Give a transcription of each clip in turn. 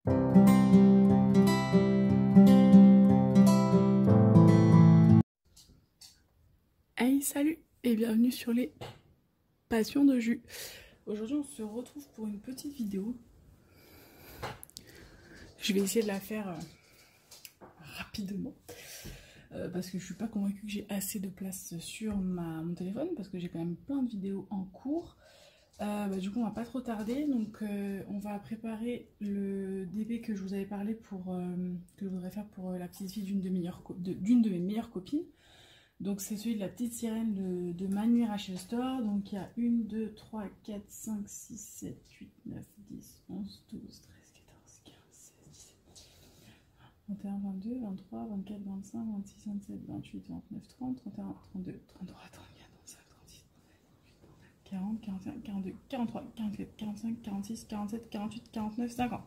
Hey, salut et bienvenue sur les passions de jus. Aujourd'hui on se retrouve pour une petite vidéo. Je vais essayer de la faire rapidement parce que je suis pas convaincue que j'ai assez de place sur mon téléphone parce que j'ai quand même plein de vidéos en cours. Du coup on va pas trop tarder, donc on va préparer le DP que je vous avais parlé pour que je voudrais faire pour la petite fille d'une de mes meilleures copines. Donc c'est celui de la petite sirène de Manu Rachel Store. Donc il y a 1, 2, 3, 4, 5, 6, 7, 8, 9, 10, 11, 12, 13, 14, 15, 16, 17, 21, 22, 23, 24, 25, 26, 27, 28, 29, 30, 31, 32, 33, 34, 35, 36, 40, 41, 42, 43, 44, 45, 46, 47, 48, 49, 50.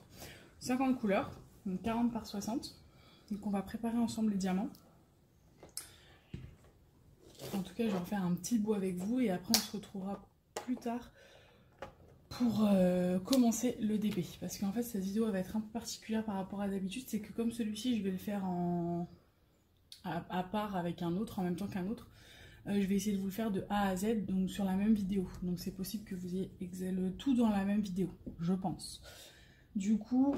50 couleurs, donc 40 par 60. Donc on va préparer ensemble les diamants. En tout cas, je vais refaire un petit bout avec vous et après on se retrouvera plus tard pour commencer le DP. Parce qu'en fait, cette vidéo elle va être un peu particulière par rapport à d'habitude. C'est que comme celui-ci, je vais le faire à part avec un autre, en même temps qu'un autre. Je vais essayer de vous le faire de A à Z, donc sur la même vidéo. Donc c'est possible que vous ayez le tout dans la même vidéo, je pense. Du coup,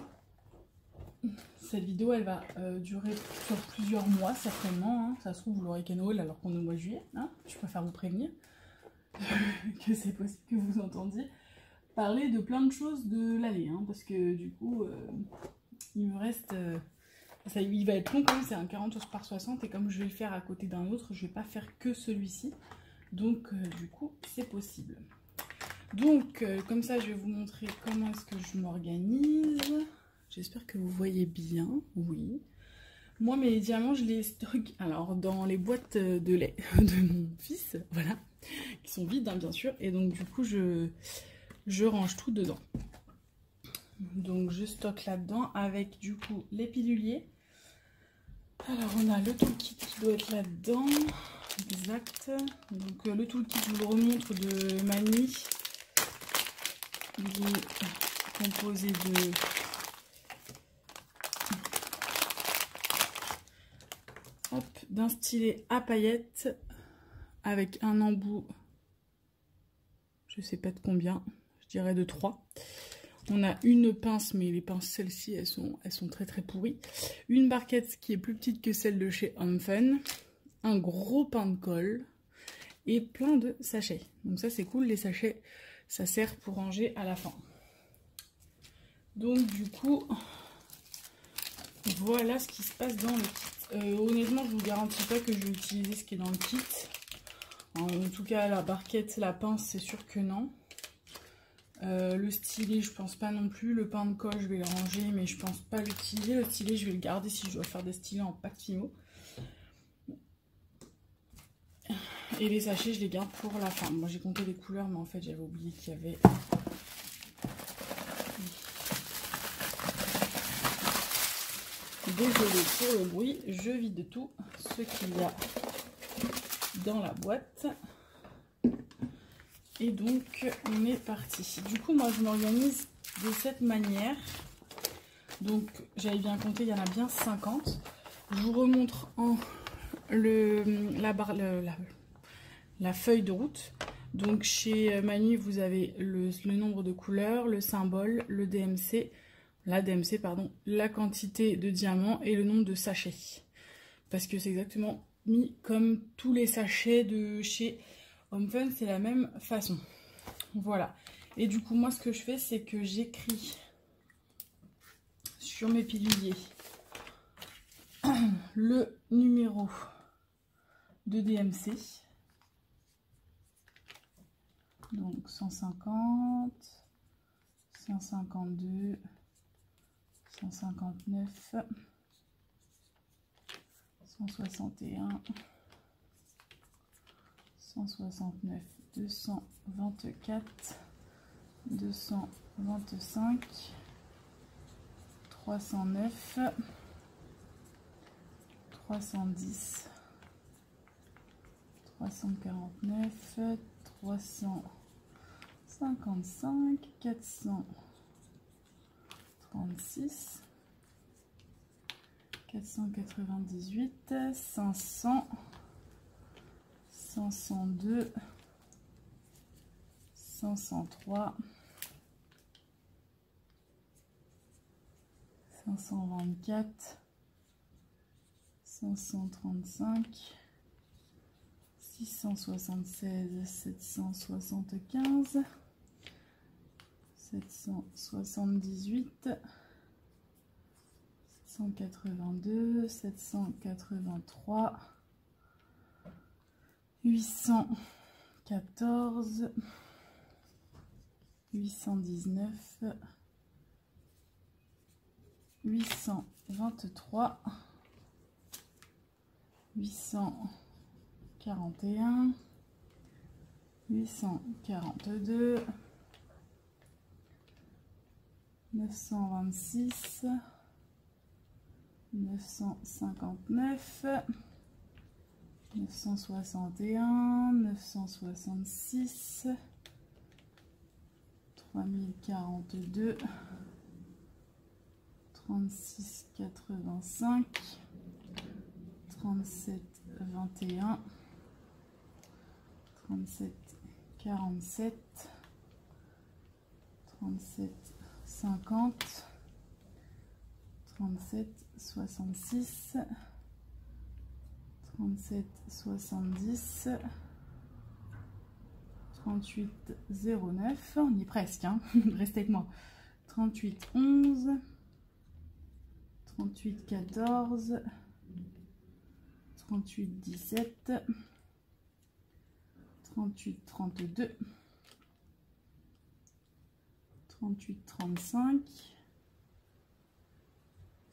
cette vidéo elle va durer sur plusieurs mois certainement, hein. Ça se trouve vous l'aurez qu'à Noël alors qu'on est au mois de juillet, hein. Je préfère vous prévenir que c'est possible que vous entendiez parler de plein de choses de l'année, hein, parce que du coup il me reste il va être long quand même, c'est un 40 par 60 et comme je vais le faire à côté d'un autre, je vais pas faire que celui-ci, donc du coup c'est possible. Donc comme ça je vais vous montrer comment est-ce que je m'organise. J'espère que vous voyez bien, oui. Moi, mes diamants, je les stocke alors dans les boîtes de lait de mon fils, voilà, qui sont vides, hein, bien sûr. Et donc, du coup, je range tout dedans. Donc, je stocke là-dedans avec, du coup, les piluliers. Alors, on a le toolkit qui doit être là-dedans. Exact. Donc, le toolkit, je vous le remontre de Mani. Il est composé de... d'un stylet à paillettes avec un embout, je sais pas de combien, je dirais de 3. On a une pince, mais les pinces, celles-ci, elles sont très très pourries. Une barquette qui est plus petite que celle de chez Home Fun. Un gros pain de colle et plein de sachets. Donc ça c'est cool, les sachets, ça sert pour ranger à la fin. Donc du coup, voilà ce qui se passe dans le kit. Honnêtement, je vous garantis pas que je vais utiliser ce qui est dans le kit. En tout cas, la barquette, la pince, c'est sûr que non. Le stylet, je pense pas non plus. Le pain de colle, je vais le ranger, mais je pense pas l'utiliser. Le stylet, je vais le garder si je dois faire des stylets en pâte fimo. Et les sachets, je les garde pour la fin. Moi, j'ai compté les couleurs, mais en fait, j'avais oublié qu'il y avait... Désolée pour le bruit, je vide tout ce qu'il y a dans la boîte. Et donc, on est parti. Du coup, moi, je m'organise de cette manière. Donc, j'avais bien compté, il y en a bien 50. Je vous remontre en la feuille de route. Donc, chez Manu, vous avez le nombre de couleurs, le symbole, le DMC, la quantité de diamants et le nombre de sachets. Parce que c'est exactement mis comme tous les sachets de chez Home Fun, c'est la même façon. Voilà. Et du coup, moi, ce que je fais, c'est que j'écris sur mes piluliers le numéro de DMC. Donc 150, 152, 159, 161, 169, 224, 225, 309, 310, 349, 355, 400, 36, 498, 500, 502, 503, 524, 535, 676, 775, 778, 782, 783, 814, 819, 823, 841, 842, 926, 959, 961, 966, 3042, 3685, 3721, 3747, 3750, 3766, 3770, 3809, on y est presque, hein. Restez avec moi. 3811, 3814, 3817, 3832, 3835,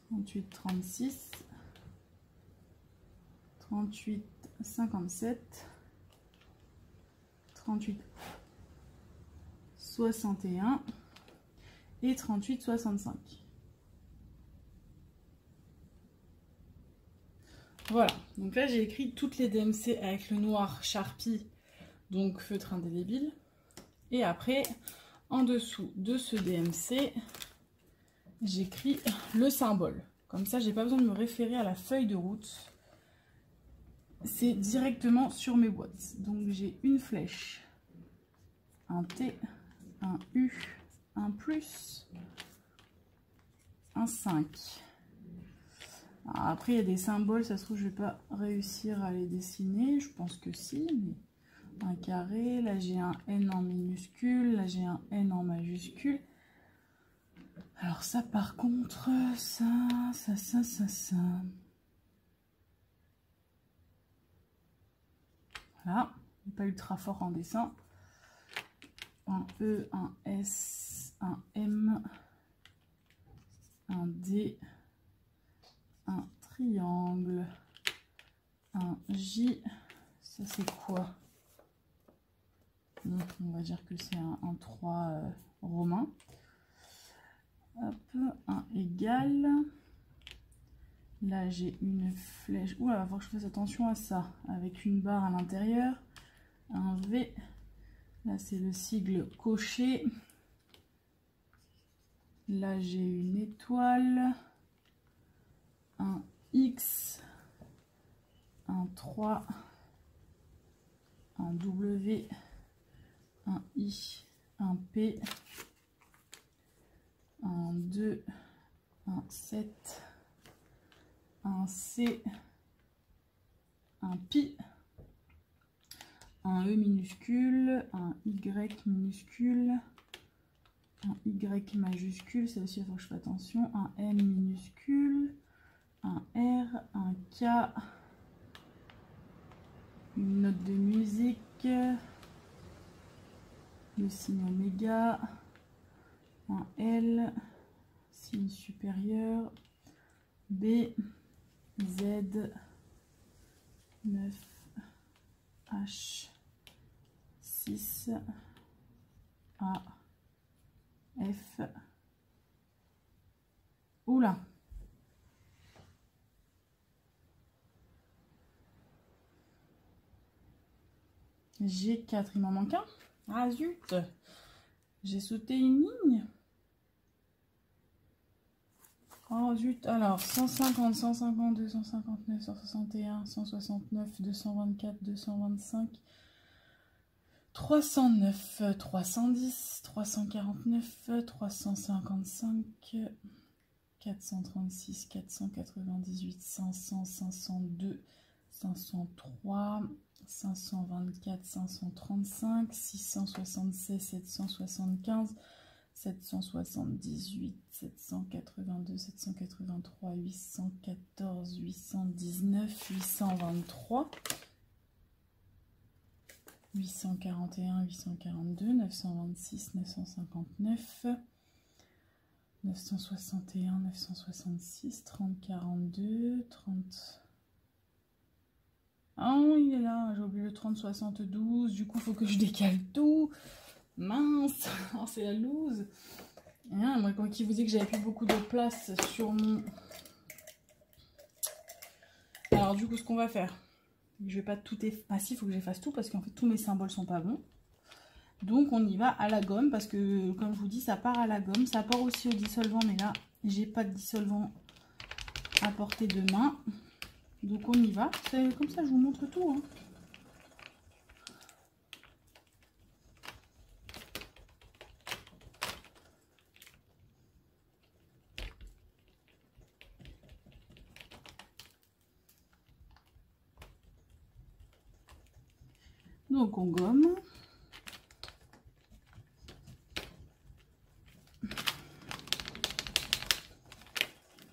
3836, 3857, 3861 et 3865. Voilà, donc là j'ai écrit toutes les DMC avec le noir Sharpie, donc feutre indélébile. Et après, en dessous de ce DMC, j'écris le symbole. Comme ça, j'ai pas besoin de me référer à la feuille de route. C'est directement sur mes boîtes. Donc j'ai une flèche, un T, un U, un plus, un 5. Alors après, il y a des symboles, ça se trouve, je vais pas réussir à les dessiner. Je pense que si, mais un carré. Là, j'ai un N en minuscule. Là, j'ai un N en majuscule. Alors ça, par contre, ça. Voilà, pas ultra fort en dessin. Un E, un S, un M, un D, un triangle, un J. Ça c'est quoi? Donc, on va dire que c'est un 3 romain. Hop, un égal. Là j'ai une flèche. Ouh là, il va falloir que je fasse attention à ça. Avec une barre à l'intérieur. Un V. Là c'est le sigle coché. Là j'ai une étoile. Un X. Un 3. Un W. Un I. Un P. Un 2. Un 7. Un C, un pi, un E minuscule, un Y minuscule, un Y majuscule, ça aussi il faut que je fasse attention, un M minuscule, un R, un K, une note de musique, le signe oméga, un L, signe supérieur, B, Z, 9, H, 6, A, F. Oula! G4, il m'en manque un. Ah zut! J'ai sauté une ligne. Oh zut, alors 150, 152, 159, 161, 169, 224, 225, 309, 310, 349, 355, 436, 498, 500, 502, 503, 524, 535, 676, 775, 778, 782, 783, 814, 819, 823, 841, 842, 926, 959, 961, 966, 30, 42, 30... Ah, il est là, j'ai oublié le 30, 72, du coup, il faut que je décale tout. Mince, oh, c'est la loose. Ah, moi, quand il vous dit que j'avais plus beaucoup de place sur mon... Alors, du coup, ce qu'on va faire, je vais pas tout effacer. Ah si, il faut que j'efface tout parce qu'en fait, tous mes symboles sont pas bons. Donc, on y va à la gomme parce que, comme je vous dis, ça part à la gomme. Ça part aussi au dissolvant, mais là, j'ai pas de dissolvant à portée de main. Donc, on y va. C'est comme ça, je vous montre tout, hein. Donc, on gomme.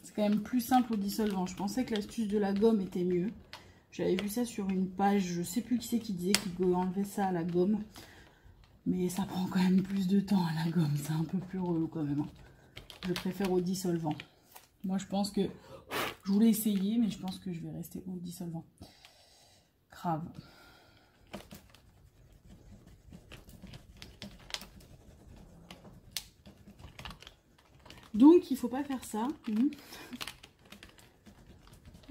C'est quand même plus simple au dissolvant. Je pensais que l'astuce de la gomme était mieux. J'avais vu ça sur une page, je sais plus qui c'est qui disait qu'il pouvait enlever ça à la gomme. Mais ça prend quand même plus de temps à la gomme, c'est un peu plus relou quand même. Je préfère au dissolvant. Moi je pense que, je voulais essayer, mais je pense que je vais rester au dissolvant. Grave. Donc il faut pas faire ça.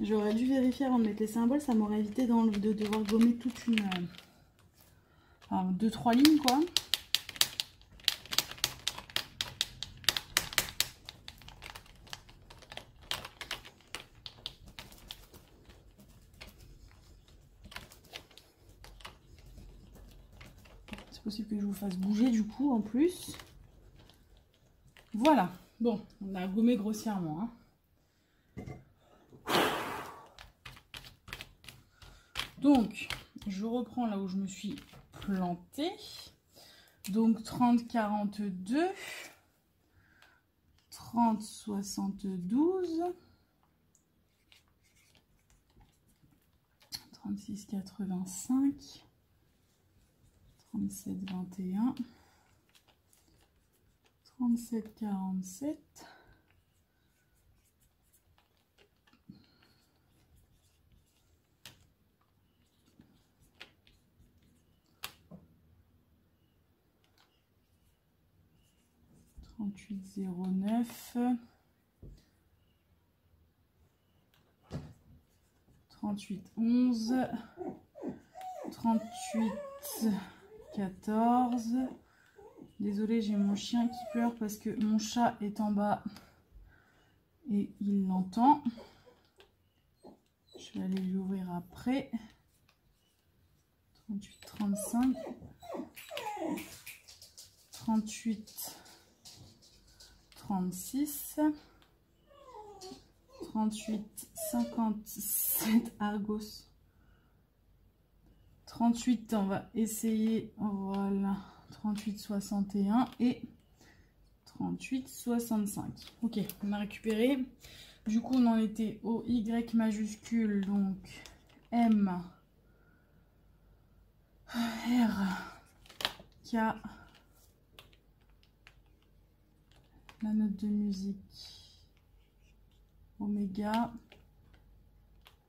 J'aurais dû vérifier avant de mettre les symboles, ça m'aurait évité de devoir gommer toute une... enfin, 2-3 lignes quoi. C'est possible que je vous fasse bouger du coup en plus. Voilà, bon, on a gommé grossièrement, hein. Donc, je reprends là où je me suis plantée. Donc, 30, 42, 30, 72, 36, 85, 37, 21, 37, 47, 38, 09, 38, 11, 38, 14. Désolée, j'ai mon chien qui pleure parce que mon chat est en bas et il l'entend. Je vais aller lui ouvrir après. 38, 35, 38, 36, 38, 57, Argos. 38, on va essayer, voilà, 38, 61 et 38, 65. Ok, on a récupéré. Du coup, on en était au Y majuscule, donc M, R, K, la note de musique, oméga,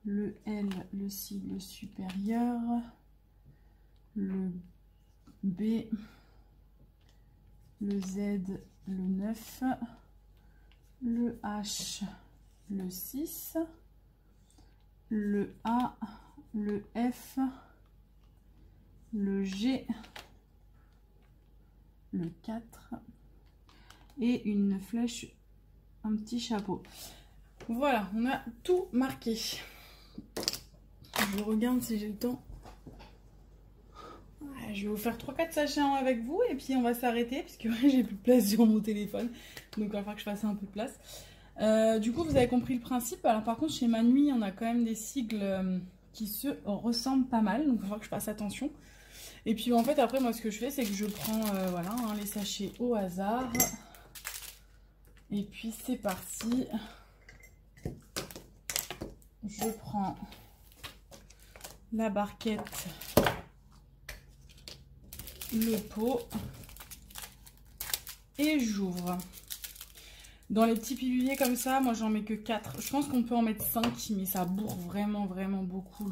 le L, le sigle supérieur, le B, le Z, le 9, le H, le 6, le A, le F, le G, le 4 et une flèche un petit chapeau. Voilà, on a tout marqué. Je regarde si j'ai le temps. Je vais vous faire 3-4 sachets avec vous et puis on va s'arrêter parce que j'ai plus de place sur mon téléphone. Donc il va falloir que je fasse un peu de place. Du coup, vous avez compris le principe. Alors par contre, chez Manui, on a quand même des sigles qui se ressemblent pas mal. Donc il va falloir que je fasse attention. Et puis en fait, après, moi, ce que je fais, c'est que je prends voilà, hein, les sachets au hasard. Et puis c'est parti. Je prends la barquette, le pot et j'ouvre. Dans les petits piluliers comme ça, moi j'en mets que 4. Je pense qu'on peut en mettre 5, mais ça bourre vraiment beaucoup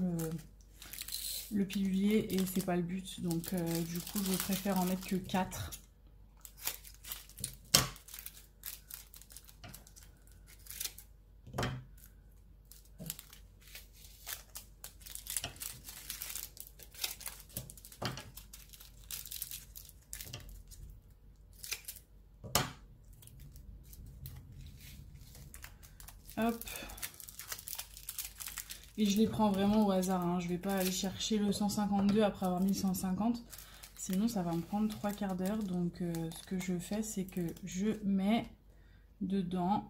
le pilulier et c'est pas le but. Donc du coup, je préfère en mettre que 4. Hop. Et je les prends vraiment au hasard, hein. Je vais pas aller chercher le 152 après avoir mis le 150. Sinon, ça va me prendre 3/4 d'heure. Donc, ce que je fais, c'est que je mets dedans...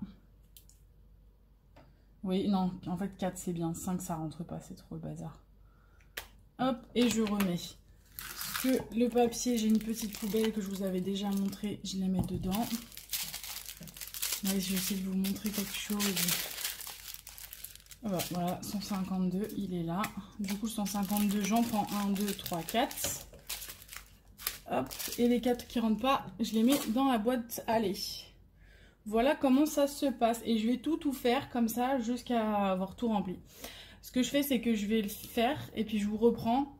Oui, non, en fait, 4, c'est bien. 5, ça rentre pas, c'est trop le bazar. Hop, et je remets. Que le papier, j'ai une petite poubelle que je vous avais déjà montré. Je les mets dedans. Ouais, je vais essayer de vous montrer quelque chose. Voilà, 152, il est là. Du coup, 152, j'en prends 1, 2, 3, 4. Hop, et les 4 qui rentrent pas, je les mets dans la boîte. Allez. Voilà comment ça se passe. Et je vais tout faire comme ça jusqu'à avoir tout rempli. Ce que je fais, c'est que je vais le faire et puis je vous reprends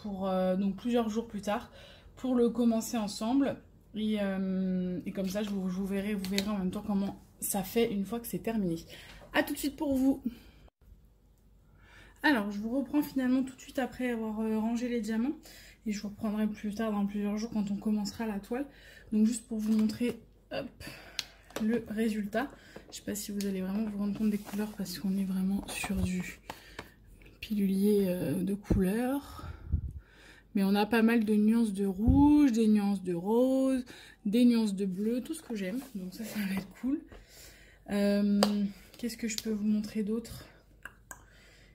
pour donc plusieurs jours plus tard pour le commencer ensemble. Et comme ça, vous verrez en même temps comment ça fait une fois que c'est terminé. A tout de suite pour vous. Alors, je vous reprends finalement tout de suite après avoir rangé les diamants. Et je vous reprendrai plus tard dans plusieurs jours quand on commencera la toile. Donc juste pour vous montrer hop, le résultat. Je ne sais pas si vous allez vraiment vous rendre compte des couleurs parce qu'on est vraiment sur du pilulier de couleurs. Mais on a pas mal de nuances de rouge, des nuances de rose, des nuances de bleu, tout ce que j'aime. Donc ça va être cool. Qu'est-ce que je peux vous montrer d'autre?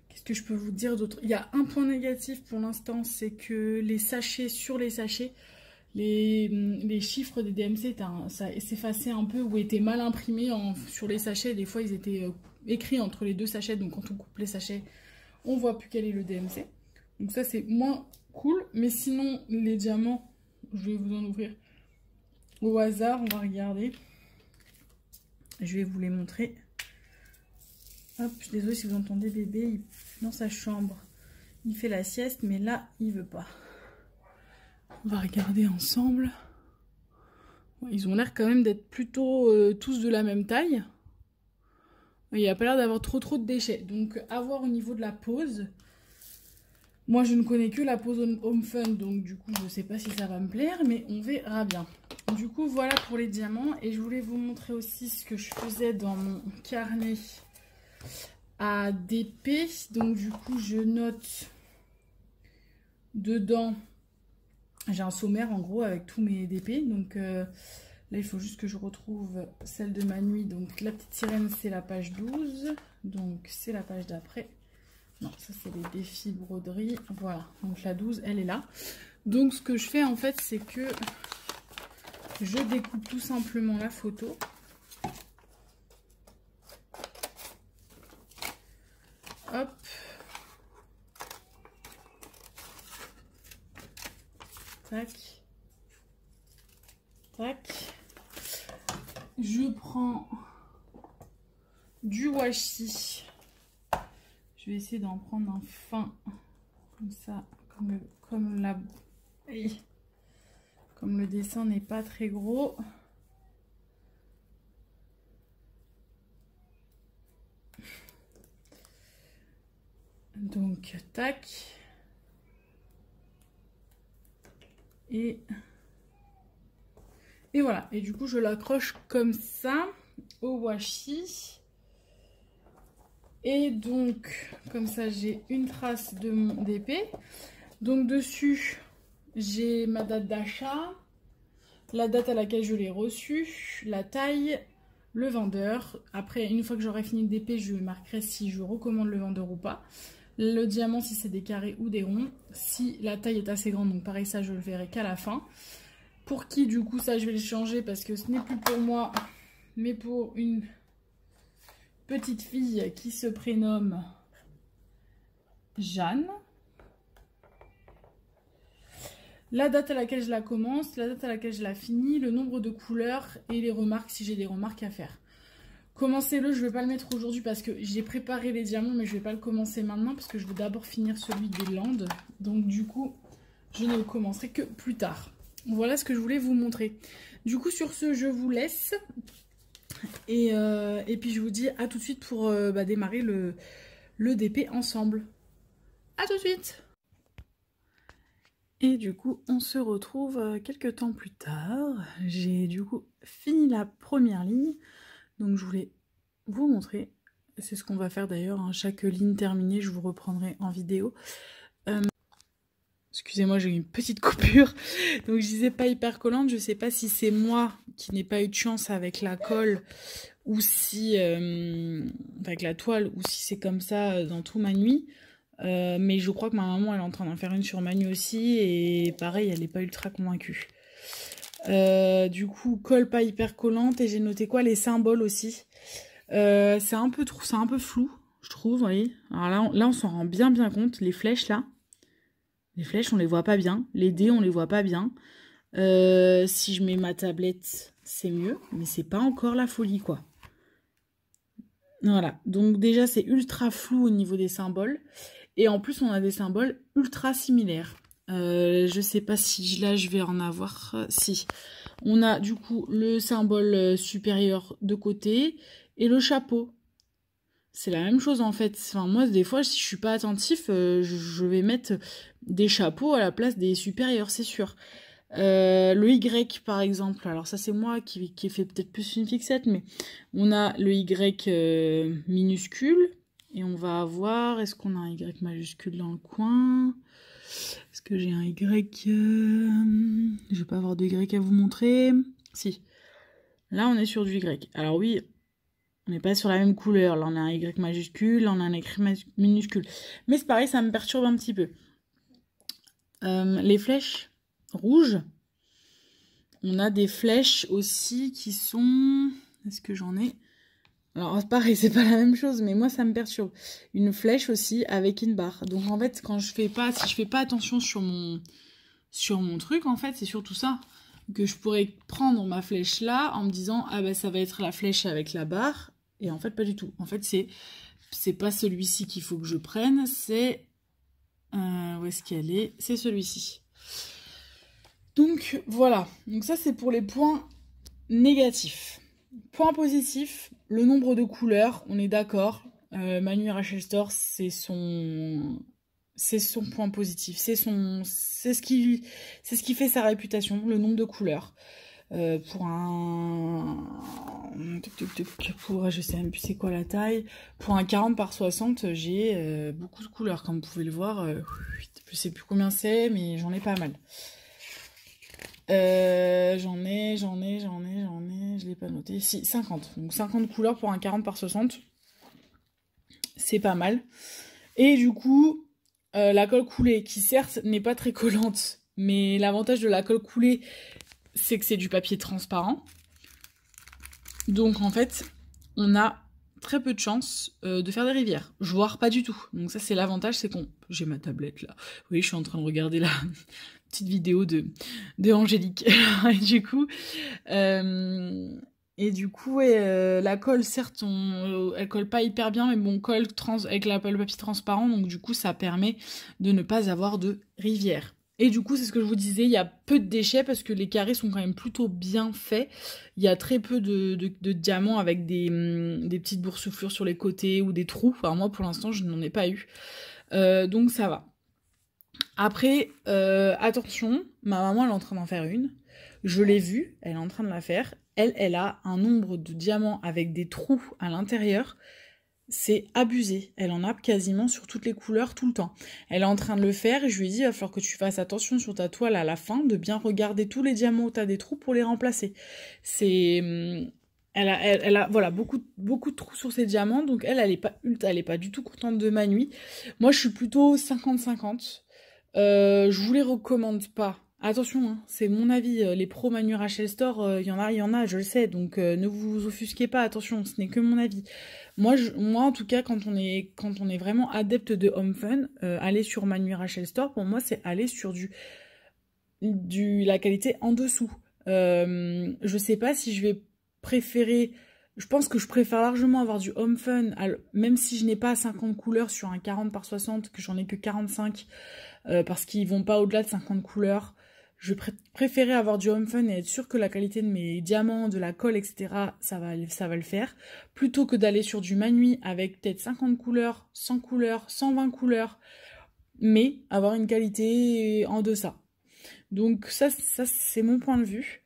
Qu'est-ce que je peux vous dire d'autre? Il y a un point négatif pour l'instant, c'est que les sachets, sur les sachets, les chiffres des DMC s'effaçaient un peu ou étaient mal imprimés sur les sachets. Des fois, ils étaient écrits entre les deux sachets. Donc quand on coupe les sachets, on voit plus quel est le DMC. Donc ça, c'est moins cool. Mais sinon, les diamants, je vais vous en ouvrir au hasard. On va regarder. Je vais vous les montrer. Hop, je suis désolée si vous entendez bébé dans sa chambre. Il fait la sieste, mais là, il veut pas. On va regarder ensemble. Ils ont l'air quand même d'être plutôt tous de la même taille. Il n'y a pas l'air d'avoir trop de déchets. Donc, à voir au niveau de la pose. Moi, je ne connais que la pose Home Fun, donc du coup, je ne sais pas si ça va me plaire, mais on verra bien. Du coup, voilà pour les diamants. Et je voulais vous montrer aussi ce que je faisais dans mon carnet à DP. Donc, du coup, je note dedans. J'ai un sommaire, en gros, avec tous mes DP. Donc, là, il faut juste que je retrouve celle de ma nuit. Donc, la petite sirène, c'est la page 12. Donc, c'est la page d'après. Non, ça c'est les défis broderie. Voilà, donc la 12, elle est là. Donc ce que je fais en fait, c'est que je découpe tout simplement la photo. Hop. Tac. Tac. Je prends du washi. Je vais essayer d'en prendre un fin, comme ça, comme le dessin n'est pas très gros. Donc, tac. Et voilà. Et du coup, je l'accroche comme ça. au washi. Et donc, comme ça, j'ai une trace de mon d'épée. Donc dessus, j'ai ma date d'achat, la date à laquelle je l'ai reçu, la taille, le vendeur. Après, une fois que j'aurai fini le DP, je marquerai si je recommande le vendeur ou pas. Le diamant, si c'est des carrés ou des ronds. Si la taille est assez grande, donc pareil, ça je le verrai qu'à la fin. Pour qui, du coup, ça je vais le changer parce que ce n'est plus pour moi, mais pour une petite fille qui se prénomme Jeanne. La date à laquelle je la commence, la date à laquelle je la finis, le nombre de couleurs et les remarques si j'ai des remarques à faire. Commencez-le, je ne vais pas le mettre aujourd'hui parce que j'ai préparé les diamants, mais je ne vais pas le commencer maintenant parce que je veux d'abord finir celui des Landes. Donc du coup, je ne le commencerai que plus tard. Voilà ce que je voulais vous montrer. Du coup, sur ce, je vous laisse. Et puis je vous dis à tout de suite pour démarrer le DP ensemble. À tout de suite! Et du coup, on se retrouve quelques temps plus tard. J'ai du coup fini la première ligne. Donc je voulais vous montrer. C'est ce qu'on va faire d'ailleurs. Hein. Chaque ligne terminée, je vous reprendrai en vidéo. Excusez-moi, j'ai eu une petite coupure. Donc je disais pas hyper collante. Je sais pas si c'est moi qui n'ai pas eu de chance avec la colle ou si... avec la toile, ou si c'est comme ça dans tout ma nuit. Mais je crois que ma maman elle est en train d'en faire une sur Manu aussi et pareil elle n'est pas ultra convaincue. Du coup colle pas hyper collante et j'ai noté quoi, les symboles aussi. C'est un peu flou je trouve, vous voyez. Alors là on s'en rend bien compte, les flèches là. Les flèches on les voit pas bien, les dés on les voit pas bien. Si je mets ma tablette c'est mieux, mais c'est pas encore la folie quoi. Voilà, donc déjà c'est ultra flou au niveau des symboles. Et en plus, on a des symboles ultra similaires. Je sais pas si là, je vais en avoir. Si. On a du coup le symbole supérieur de côté et le chapeau. C'est la même chose en fait. Enfin, moi, des fois, si je suis pas attentif, je vais mettre des chapeaux à la place des supérieurs, c'est sûr. Le Y par exemple, alors ça c'est moi qui ai fait peut-être plus une fixette, mais on a le Y minuscule. Et on va avoir, est-ce qu'on a un Y majuscule dans le coin? Est-ce que j'ai un Y? Je vais pas avoir de Y à vous montrer. Si. Là, on est sur du Y. Alors oui, on n'est pas sur la même couleur. Là, on a un Y majuscule, là, on a un Y minuscule. Mais c'est pareil, ça me perturbe un petit peu. Les flèches rouges. On a des flèches aussi qui sont... Est-ce que j'en ai? Alors pareil, c'est pas la même chose, mais moi ça me perturbe. Une flèche aussi avec une barre. Donc en fait, quand je fais pas, si je fais pas attention sur mon truc, en fait, c'est surtout ça. Que je pourrais prendre ma flèche là en me disant, ah bah ça va être la flèche avec la barre. Et en fait, pas du tout. En fait, c'est pas celui-ci qu'il faut que je prenne, c'est... où est-ce qu'elle est? C'est celui-ci. Donc voilà. Donc ça, c'est pour les points négatifs. Point positif, le nombre de couleurs, on est d'accord. Manu Rachel Store, c'est son point positif. C'est ce qui fait sa réputation, le nombre de couleurs. Pour je sais même plus c'est quoi la taille. Pour un 40 par 60, j'ai beaucoup de couleurs, comme vous pouvez le voir. Je sais plus combien c'est, mais j'en ai pas mal. J'en ai, je l'ai pas noté. Si, 50. Donc 50 couleurs pour un 40 par 60. C'est pas mal. Et du coup, la colle coulée, qui certes n'est pas très collante, mais l'avantage de la colle coulée, c'est que c'est du papier transparent. Donc en fait, on a très peu de chances de faire des rivières, voire pas du tout. Donc ça c'est l'avantage, c'est qu'on... J'ai ma tablette là. Oui, je suis en train de regarder la petite vidéo de Angélique. Et du coup, la colle, certes, elle colle pas hyper bien, mais bon, colle avec le papier transparent, donc du coup, ça permet de ne pas avoir de rivière. Et du coup, c'est ce que je vous disais, il y a peu de déchets parce que les carrés sont quand même plutôt bien faits. Il y a très peu de diamants avec des petites boursouflures sur les côtés ou des trous. Enfin, moi, pour l'instant, je n'en ai pas eu. Donc, ça va. Après, attention, ma maman, elle est en train d'en faire une. Je l'ai vue, elle est en train de la faire. elle a un nombre de diamants avec des trous à l'intérieur. C'est abusé. Elle en a quasiment sur toutes les couleurs tout le temps. Elle est en train de le faire et je lui ai dit, il va falloir que tu fasses attention sur ta toile à la fin, de bien regarder tous les diamants où tu as des trous pour les remplacer. Elle a voilà, beaucoup de trous sur ses diamants, donc elle est pas du tout contente de ma nuit. Moi, je suis plutôt 50-50. Je vous les recommande pas. Attention, hein, c'est mon avis. Les pros Manu Rachel Store, il y en a, je le sais. Donc ne vous offusquez pas. Attention, ce n'est que mon avis. Moi, en tout cas, quand on est vraiment adepte de Home Fun, aller sur Manu Rachel Store, pour moi, c'est aller sur la qualité en dessous. Je sais pas si je vais préférer. Je pense que je préfère largement avoir du Home Fun, même si je n'ai pas 50 couleurs sur un 40×60, que j'en ai que 45, parce qu'ils vont pas au-delà de 50 couleurs. Je préférais avoir du Home Fun et être sûr que la qualité de mes diamants, de la colle, etc., ça va le faire, plutôt que d'aller sur du Manui avec peut-être 50 couleurs, 100 couleurs, 120 couleurs, mais avoir une qualité en deçà. Donc ça c'est mon point de vue.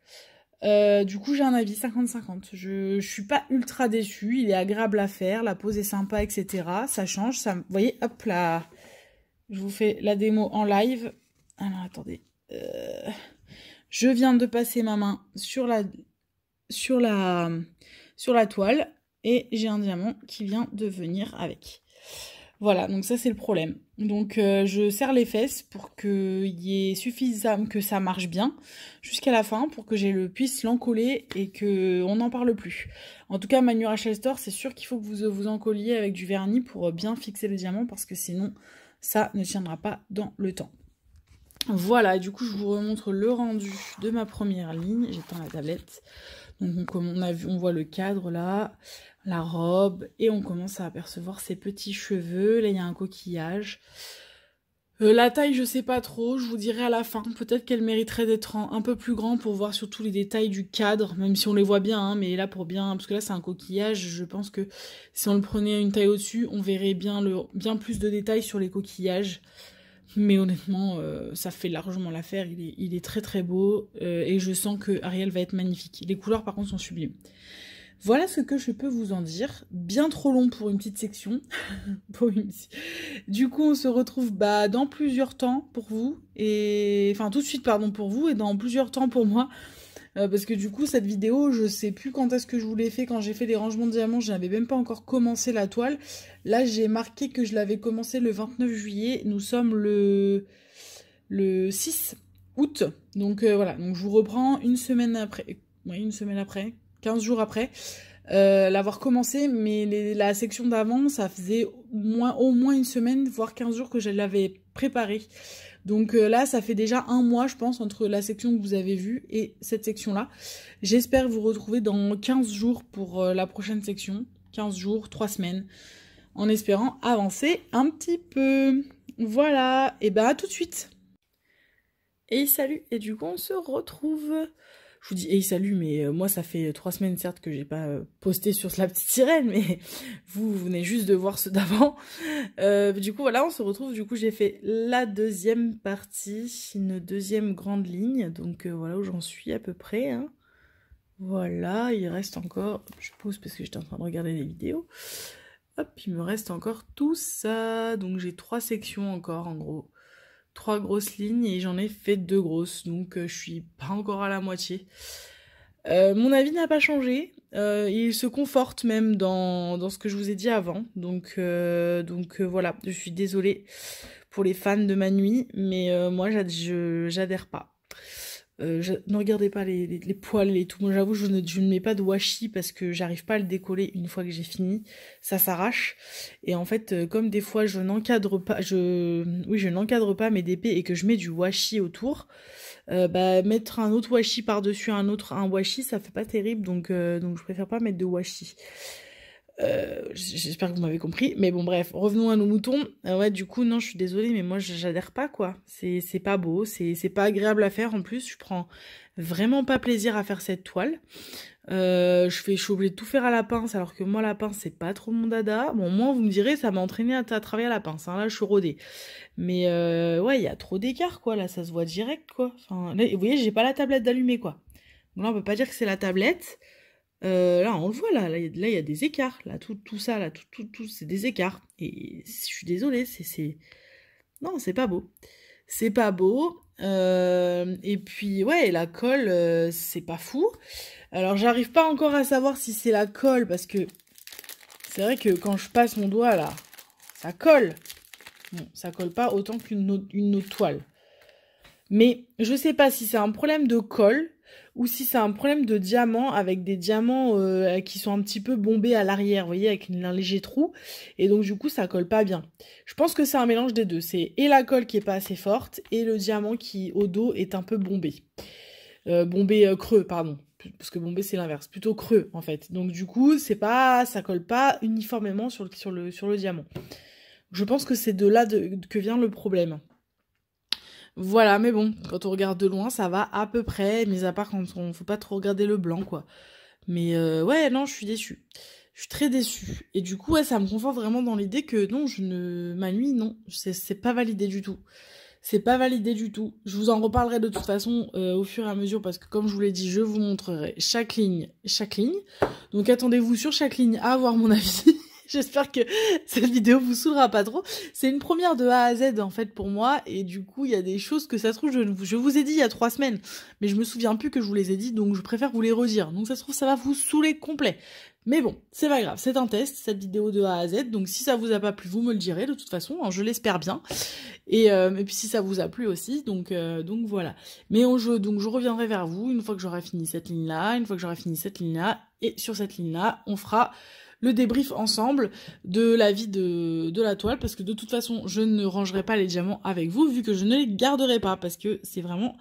Du coup, j'ai un avis 50-50. Je suis pas ultra déçue. Il est agréable à faire. La pose est sympa, etc. Ça change. Vous voyez, hop là. Je vous fais la démo en live. Alors, attendez. Je viens de passer ma main sur la toile. Et j'ai un diamant qui vient de venir avec. Voilà, donc ça c'est le problème. Donc je serre les fesses pour qu'il y ait suffisamment que ça marche bien jusqu'à la fin pour que puisse l'encoller et qu'on n'en parle plus. En tout cas, Manu Rachel Store, c'est sûr qu'il faut que vous encolliez avec du vernis pour bien fixer le diamant parce que sinon ça ne tiendra pas dans le temps. Voilà, du coup je vous remontre le rendu de ma première ligne. J'éteins la tablette. Donc comme on voit le cadre là, la robe, et on commence à apercevoir ses petits cheveux. Là il y a un coquillage. La taille je sais pas trop, je vous dirai à la fin. Peut-être qu'elle mériterait d'être un peu plus grand pour voir surtout les détails du cadre, même si on les voit bien, hein, mais là pour bien, parce que là c'est un coquillage, je pense que si on le prenait une taille au-dessus, on verrait bien plus de détails sur les coquillages. Mais honnêtement, ça fait largement l'affaire, il est très très beau, et je sens que Ariel va être magnifique. Les couleurs par contre sont sublimes. Voilà ce que je peux vous en dire. Bien trop long pour une petite section. Du coup, on se retrouve dans plusieurs temps pour vous, enfin tout de suite pardon pour vous, et dans plusieurs temps pour moi. Parce que du coup, cette vidéo, je sais plus quand est-ce que je vous l'ai fait. Quand j'ai fait les rangements de diamants, je n'avais même pas encore commencé la toile. Là, j'ai marqué que je l'avais commencé le 29 juillet. Nous sommes le 6 août. Donc voilà, donc je vous reprends une semaine après. Oui, une semaine après, 15 jours après. L'avoir commencé, mais la section d'avant, ça faisait au moins une semaine, voire 15 jours que je l'avais préparée. Donc là, ça fait déjà un mois, je pense, entre la section que vous avez vue et cette section-là. J'espère vous retrouver dans 15 jours pour la prochaine section. 15 jours, 3 semaines, en espérant avancer un petit peu. Voilà, et à tout de suite. Et salut, et du coup, on se retrouve... Je vous dis, hey, salut, mais moi, ça fait 3 semaines, certes, que j'ai pas posté sur la petite sirène, mais vous venez juste de voir ceux d'avant. Du coup, voilà, on se retrouve. Du coup, j'ai fait la deuxième partie, une deuxième grande ligne. Donc, voilà où j'en suis à peu près. Hein. Voilà, il reste encore... Je pose parce que j'étais en train de regarder les vidéos. Hop, il me reste encore tout ça. Donc, j'ai 3 sections encore, en gros. 3 grosses lignes et j'en ai fait 2 grosses, donc je suis pas encore à la moitié. Mon avis n'a pas changé, il se conforte même dans ce que je vous ai dit avant, donc voilà, je suis désolée pour les fans de ma nuit, mais moi j'adhère pas. Ne regardez pas les poils et tout. Moi j'avoue je ne mets pas de washi parce que j'arrive pas à le décoller une fois que j'ai fini. Ça s'arrache. Et en fait comme des fois je n'encadre pas mes DP et que je mets du washi autour, mettre un autre washi par-dessus un washi ça fait pas terrible. Donc je préfère pas mettre de washi. J'espère que vous m'avez compris, mais bon bref, revenons à nos moutons. Ouais, du coup non, je suis désolée, mais moi j'adhère pas quoi. C'est pas beau, c'est pas agréable à faire en plus. Je prends vraiment pas plaisir à faire cette toile. Je suis obligée de tout faire à la pince, alors que moi la pince c'est pas trop mon dada. Bon, moi vous me direz, ça m'a entraîné à travailler à la pince. Hein, là je suis rodée, mais ouais, il y a trop d'écart quoi. Là, ça se voit direct quoi. Enfin, là, vous voyez, j'ai pas la tablette d'allumer quoi. Donc là, on peut pas dire que c'est la tablette. Là, on le voit, là, il y a des écarts. Là, tout ça, là, tout, c'est des écarts. Et je suis désolée, non, c'est pas beau. C'est pas beau. Et puis, ouais, la colle, c'est pas fou. Alors, j'arrive pas encore à savoir si c'est la colle, parce que c'est vrai que quand je passe mon doigt, là, ça colle. Bon, ça colle pas autant qu'une autre toile. Mais je sais pas si c'est un problème de colle ou si c'est un problème de diamant avec des diamants qui sont un petit peu bombés à l'arrière, vous voyez, avec un léger trou. Et donc du coup, ça colle pas bien. Je pense que c'est un mélange des deux. C'est et la colle qui est pas assez forte et le diamant qui, au dos, est un peu bombé. Creux, pardon. Parce que bombé, c'est l'inverse. Plutôt creux, en fait. Donc du coup, ça colle pas uniformément sur le diamant. Je pense que c'est de là que vient le problème. Voilà, mais bon, quand on regarde de loin, ça va à peu près, mis à part quand on faut pas trop regarder le blanc, quoi. Mais ouais, non, je suis déçue. Je suis très déçue. Et du coup, ouais, ça me conforte vraiment dans l'idée que non, ma nuit, non, c'est pas validé du tout. C'est pas validé du tout. Je vous en reparlerai de toute façon au fur et à mesure parce que comme je vous l'ai dit, je vous montrerai chaque ligne. Donc attendez-vous sur chaque ligne à avoir mon avis. J'espère que cette vidéo vous saoulera pas trop. C'est une première de A à Z en fait pour moi et du coup il y a des choses que ça se trouve je vous ai dit il y a 3 semaines mais je me souviens plus que je vous les ai dit donc je préfère vous les redire. Donc ça se trouve ça va vous saouler complet. Mais bon, c'est pas grave, c'est un test, cette vidéo de A à Z, donc si ça vous a pas plu, vous me le direz de toute façon, hein, je l'espère bien. Et puis si ça vous a plu aussi, donc voilà. Mais donc je reviendrai vers vous une fois que j'aurai fini cette ligne-là, et sur cette ligne-là, on fera le débrief ensemble de la vie de la toile, parce que de toute façon, je ne rangerai pas les diamants avec vous, vu que je ne les garderai pas, parce que c'est vraiment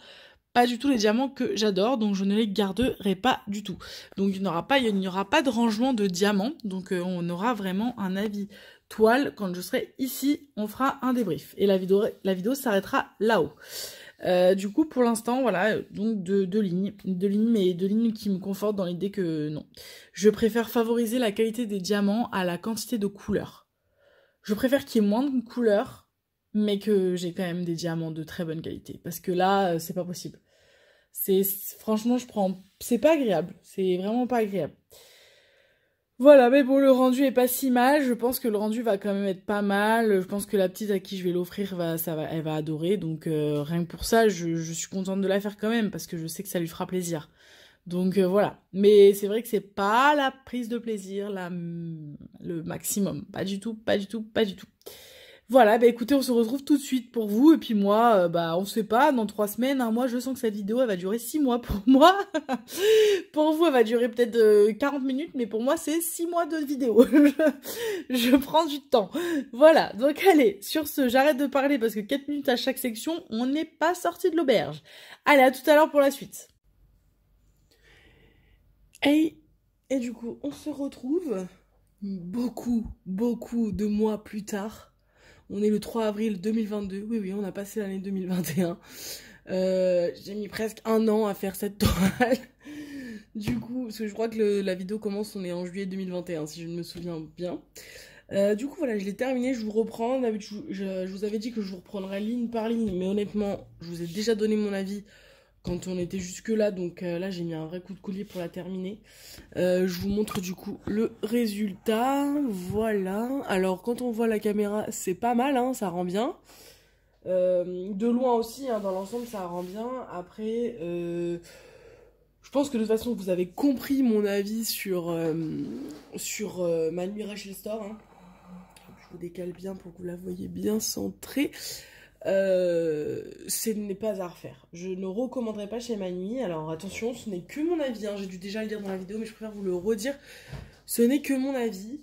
pas du tout les diamants que j'adore, donc je ne les garderai pas du tout. Donc il n'y aura pas de rangement de diamants, donc on aura vraiment un avis toile. Quand je serai ici, on fera un débrief. Et la vidéo s'arrêtera là-haut. Du coup, pour l'instant, voilà, donc deux lignes, mais deux lignes qui me confortent dans l'idée que non. Je préfère favoriser la qualité des diamants à la quantité de couleurs. Je préfère qu'il y ait moins de couleurs, mais que j'ai quand même des diamants de très bonne qualité. Parce que là, c'est pas possible. Franchement, c'est pas agréable. C'est vraiment pas agréable. Voilà, mais bon, le rendu est pas si mal. Je pense que le rendu va quand même être pas mal. Je pense que la petite à qui je vais l'offrir, elle va adorer. Donc rien que pour ça, je suis contente de la faire quand même parce que je sais que ça lui fera plaisir. Donc voilà. Mais c'est vrai que c'est pas la prise de plaisir, le maximum. Pas du tout, pas du tout, pas du tout. Voilà, bah écoutez, on se retrouve tout de suite pour vous. Et puis moi, on sait pas, dans 3 semaines, un mois, je sens que cette vidéo, elle va durer 6 mois pour moi. Pour vous, elle va durer peut-être 40 minutes, mais pour moi, c'est 6 mois de vidéo. Je prends du temps. Voilà, donc allez, sur ce, j'arrête de parler parce que 4 minutes à chaque section, on n'est pas sorti de l'auberge. Allez, à tout à l'heure pour la suite. Et du coup, on se retrouve beaucoup de mois plus tard. On est le 3 avril 2022. Oui, on a passé l'année 2021. J'ai mis presque 1 an à faire cette toile. Du coup, parce que je crois que la vidéo commence, on est en juillet 2021, si je me souviens bien. Du coup, voilà, je l'ai terminé, je vous reprends. D'habitude, je vous avais dit que je vous reprendrais ligne par ligne, mais honnêtement, je vous ai déjà donné mon avis quand on était jusque là, donc là j'ai mis un vrai coup de collier pour la terminer. Je vous montre du coup le résultat, voilà. Alors quand on voit la caméra, c'est pas mal, hein, ça rend bien. De loin aussi, hein, dans l'ensemble ça rend bien. Après, je pense que de toute façon vous avez compris mon avis sur ma nuit Rachel Store. Hein. Je vous décale bien pour que vous la voyez bien centrée. Ce n'est pas à refaire. Je ne recommanderais pas chez Manui. Alors attention, ce n'est que mon avis. Hein. J'ai dû déjà le dire dans la vidéo, mais je préfère vous le redire. Ce n'est que mon avis.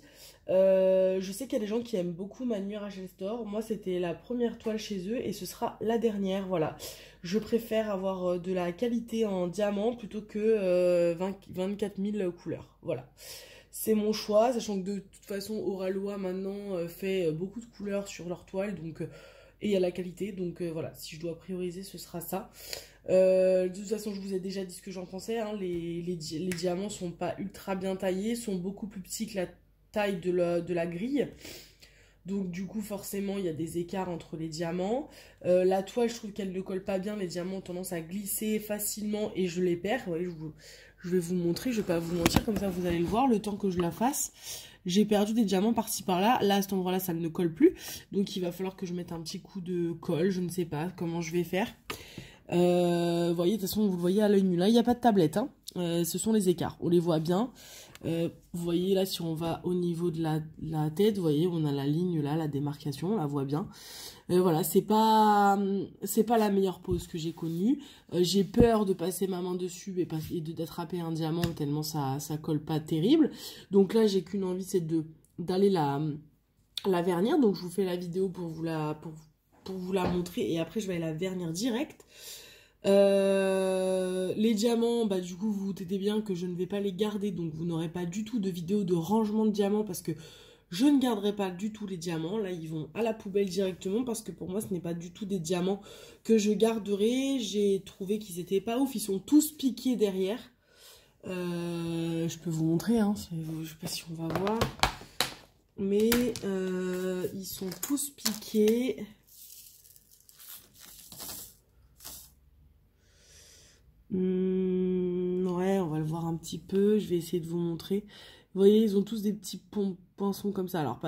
Je sais qu'il y a des gens qui aiment beaucoup Manui Rachel Store. Moi, c'était la première toile chez eux et ce sera la dernière. Voilà. Je préfère avoir de la qualité en diamant plutôt que 24 000 couleurs. Voilà. C'est mon choix, sachant que de toute façon, Oralois maintenant fait beaucoup de couleurs sur leur toile. Donc... et il y a la qualité, donc voilà, si je dois prioriser, ce sera ça. De toute façon, je vous ai déjà dit ce que j'en pensais, hein, les diamants sont pas ultra bien taillés, sont beaucoup plus petits que la taille de la grille. Donc du coup forcément il y a des écarts entre les diamants. La toile je trouve qu'elle ne colle pas bien, les diamants ont tendance à glisser facilement et je les perds. Ouais, je vais vous montrer, je vais pas vous mentir, comme ça vous allez le voir le temps que je la fasse. J'ai perdu des diamants par-ci par-là, là à cet endroit là ça ne colle plus. Donc il va falloir que je mette un petit coup de colle, je ne sais pas comment je vais faire. Vous voyez, de toute façon vous le voyez à l'œil nu là, il n'y a pas de tablette, hein. Ce sont les écarts, on les voit bien. Vous voyez là, si on va au niveau de la tête, vous voyez, on a la ligne là, la démarcation, on la voit bien. Voilà, c'est pas la meilleure pose que j'ai connue. J'ai peur de passer ma main dessus et d'attraper un diamant tellement ça colle pas terrible. Donc là, j'ai qu'une envie, c'est d'aller la vernir. Donc je vous fais la vidéo pour vous la montrer et après je vais aller la vernir direct. Les diamants, bah du coup vous vous doutez bien que je ne vais pas les garder, donc vous n'aurez pas du tout de vidéo de rangement de diamants parce que je ne garderai pas du tout les diamants. Là ils vont à la poubelle directement parce que pour moi ce n'est pas du tout des diamants que je garderai. J'ai trouvé qu'ils étaient pas ouf, ils sont tous piqués derrière. Je peux vous montrer, hein, je sais pas si on va voir, mais ils sont tous piqués. Ouais, on va le voir un petit peu. Je vais essayer de vous montrer. Vous voyez, ils ont tous des petits pinçons comme ça. Alors,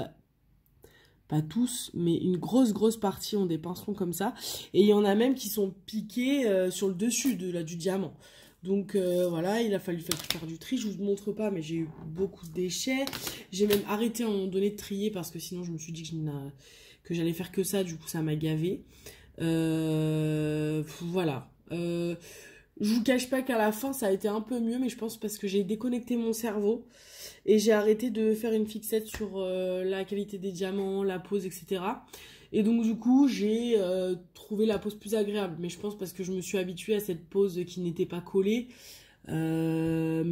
pas tous, mais une grosse partie ont des pinçons comme ça. Et il y en a même qui sont piqués sur le dessus du diamant. Donc, voilà, il a fallu faire du tri. Je vous montre pas, mais j'ai eu beaucoup de déchets. J'ai même arrêté à un moment donné de trier parce que sinon, je me suis dit que j'allais faire que ça. Du coup, ça m'a gavé. Voilà. Je vous cache pas qu'à la fin ça a été un peu mieux, mais je pense parce que j'ai déconnecté mon cerveau et j'ai arrêté de faire une fixette sur la qualité des diamants, la pose, etc. Et donc du coup j'ai trouvé la pose plus agréable, mais je pense parce que je me suis habituée à cette pose qui n'était pas collée. Mais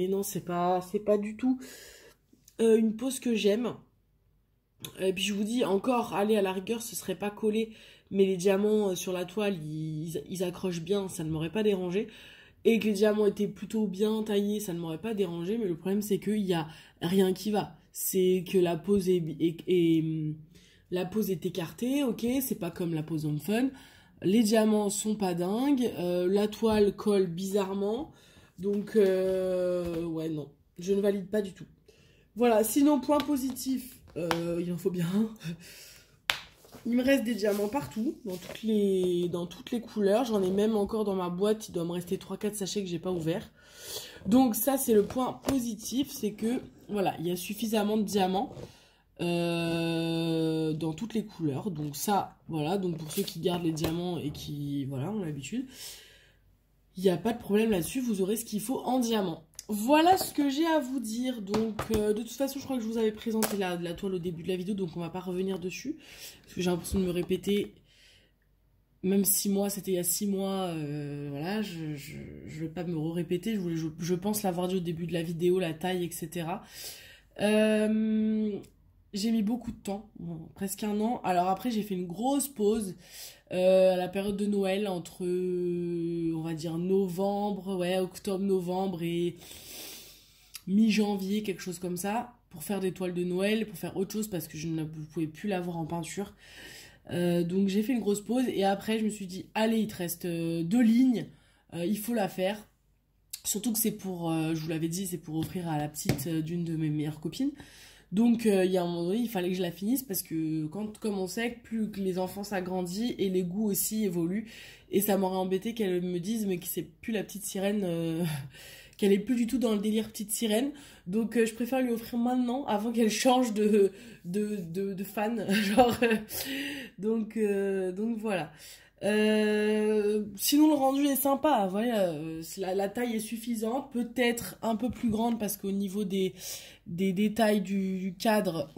non, c'est pas du tout une pose que j'aime. Et puis je vous dis encore, allez, à la rigueur ce serait pas collé, mais les diamants sur la toile ils accrochent bien, ça ne m'aurait pas dérangé. Et que les diamants étaient plutôt bien taillés, ça ne m'aurait pas dérangé, mais le problème c'est qu'il y a rien qui va. C'est que la pose la pose est écartée, ok, c'est pas comme la pose Home Fun. Les diamants sont pas dingues, la toile colle bizarrement, donc ouais non, je ne valide pas du tout. Voilà, sinon point positif, il en faut bien un. Il me reste des diamants partout, dans toutes les couleurs. J'en ai même encore dans ma boîte, il doit me rester 3-4 sachets que j'ai pas ouverts. Donc ça c'est le point positif, c'est que voilà, il y a suffisamment de diamants dans toutes les couleurs. Donc ça, voilà, donc pour ceux qui gardent les diamants et qui, voilà, ont l'habitude, il n'y a pas de problème là-dessus, vous aurez ce qu'il faut en diamant. Voilà ce que j'ai à vous dire. Donc de toute façon je crois que je vous avais présenté la toile au début de la vidéo, donc on va pas revenir dessus parce que j'ai l'impression de me répéter. Même 6 mois, c'était il y a 6 mois, voilà, je vais pas me répéter, je pense l'avoir dit au début de la vidéo, la taille, etc. J'ai mis beaucoup de temps, bon, presque un an. Alors après j'ai fait une grosse pause à la période de Noël, entre on va dire novembre, ouais, octobre-novembre et mi-janvier, quelque chose comme ça, pour faire des toiles de Noël, pour faire autre chose parce que je ne pouvais plus l'avoir en peinture. Donc j'ai fait une grosse pause et après je me suis dit allez, il te reste 2 lignes, il faut la faire. Surtout que c'est pour, je vous l'avais dit, c'est pour offrir à la petite d'une de mes meilleures copines. Donc il y a un moment donné, il fallait que je la finisse parce que comme on sait, plus que les enfants s'agrandissent et les goûts aussi évoluent. Et ça m'aurait embêté qu'elle me dise mais que c'est plus la petite sirène, qu'elle est plus du tout dans le délire petite sirène. Donc je préfère lui offrir maintenant avant qu'elle change de fan. Genre, donc voilà. Sinon le rendu est sympa, voilà, la taille est suffisante, peut-être un peu plus grande parce qu'au niveau des détails du cadre,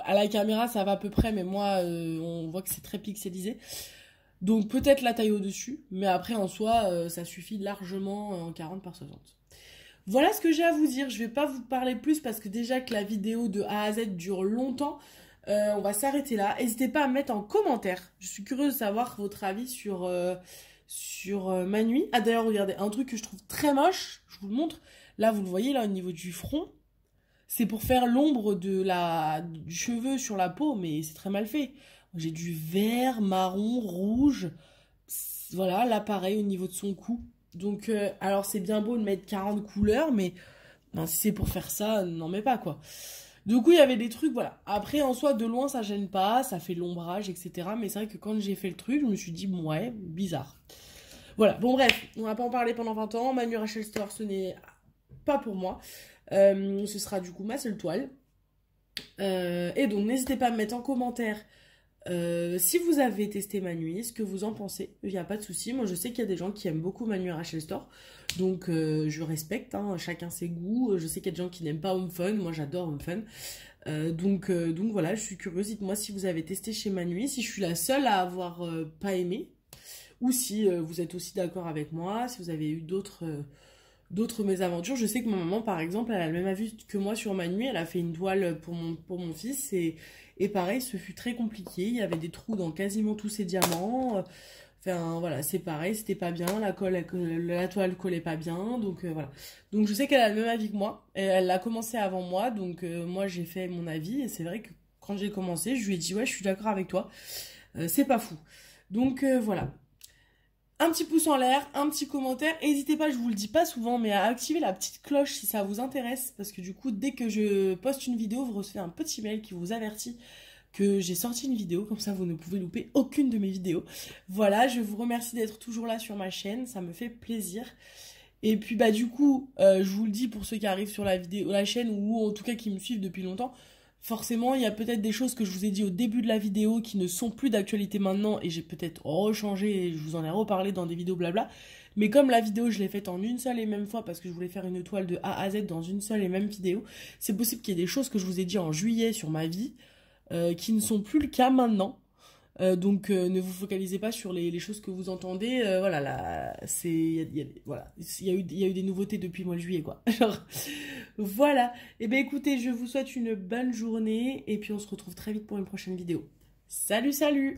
à la caméra ça va à peu près, mais moi on voit que c'est très pixelisé, donc peut-être la taille au-dessus, mais après en soi ça suffit largement en 40 par 60. Voilà ce que j'ai à vous dire, je vais pas vous parler plus parce que déjà que la vidéo de A à Z dure longtemps. On va s'arrêter là. N'hésitez pas à me mettre en commentaire. Je suis curieuse de savoir votre avis sur ma nuit. Ah d'ailleurs, regardez, un truc que je trouve très moche, je vous le montre. Là, vous le voyez, là, au niveau du front. c'est pour faire l'ombre du cheveu sur la peau, mais c'est très mal fait. J'ai du vert, marron, rouge. Voilà, là pareil au niveau de son cou. Donc, alors c'est bien beau de mettre 40 couleurs, mais ben, si c'est pour faire ça, n'en mets pas quoi. Du coup, il y avait des trucs, voilà. Après, en soi, de loin, ça gêne pas, ça fait l'ombrage, etc. Mais c'est vrai que quand j'ai fait le truc, je me suis dit, bon, ouais, bizarre. Voilà, bon bref, on va pas en parler pendant 20 ans. Manu Rachel Store, ce n'est pas pour moi. Ce sera du coup ma seule toile. Et donc, n'hésitez pas à me mettre en commentaire si vous avez testé Manu, ce que vous en pensez. Il n'y a pas de souci. Moi, je sais qu'il y a des gens qui aiment beaucoup Manu Rachel Store. Donc, je respecte, hein, chacun ses goûts. Je sais qu'il y a des gens qui n'aiment pas Home Fun. Moi, j'adore Home Fun. Donc voilà, je suis curieuse. Dites-moi si vous avez testé chez Manu, si je suis la seule à avoir pas aimé. Ou si vous êtes aussi d'accord avec moi, si vous avez eu d'autres mésaventures. Je sais que ma maman, par exemple, elle a le même avis que moi sur Manu. Elle a fait une toile pour mon fils. Et pareil, ce fut très compliqué. Il y avait des trous dans quasiment tous ses diamants. Enfin, voilà, c'est pareil, c'était pas bien. La toile collait pas bien. Donc, voilà. Donc, je sais qu'elle a le même avis que moi. Et elle l'a commencé avant moi. Donc, moi, j'ai fait mon avis. Et c'est vrai que quand j'ai commencé, je lui ai dit, ouais, je suis d'accord avec toi. C'est pas fou. Donc, voilà. Un petit pouce en l'air, un petit commentaire. N'hésitez pas, je vous le dis pas souvent, mais à activer la petite cloche si ça vous intéresse. Parce que du coup, dès que je poste une vidéo, vous recevez un petit mail qui vous avertit que j'ai sorti une vidéo. Comme ça, vous ne pouvez louper aucune de mes vidéos. Voilà, je vous remercie d'être toujours là sur ma chaîne. Ça me fait plaisir. Et puis, bah du coup, je vous le dis pour ceux qui arrivent sur la chaîne ou en tout cas qui me suivent depuis longtemps. Forcément, il y a peut-être des choses que je vous ai dit au début de la vidéo qui ne sont plus d'actualité maintenant et j'ai peut-être rechangé et je vous en ai reparlé dans des vidéos blabla. Mais comme la vidéo, je l'ai faite en une seule et même fois parce que je voulais faire une toile de A à Z dans une seule et même vidéo, c'est possible qu'il y ait des choses que je vous ai dit en juillet sur ma vie qui ne sont plus le cas maintenant. Donc ne vous focalisez pas sur les choses que vous entendez. Voilà, là, voilà, il y a eu des nouveautés depuis le mois de juillet, quoi. Genre, voilà. Et bien écoutez, je vous souhaite une bonne journée et puis on se retrouve très vite pour une prochaine vidéo. Salut, salut!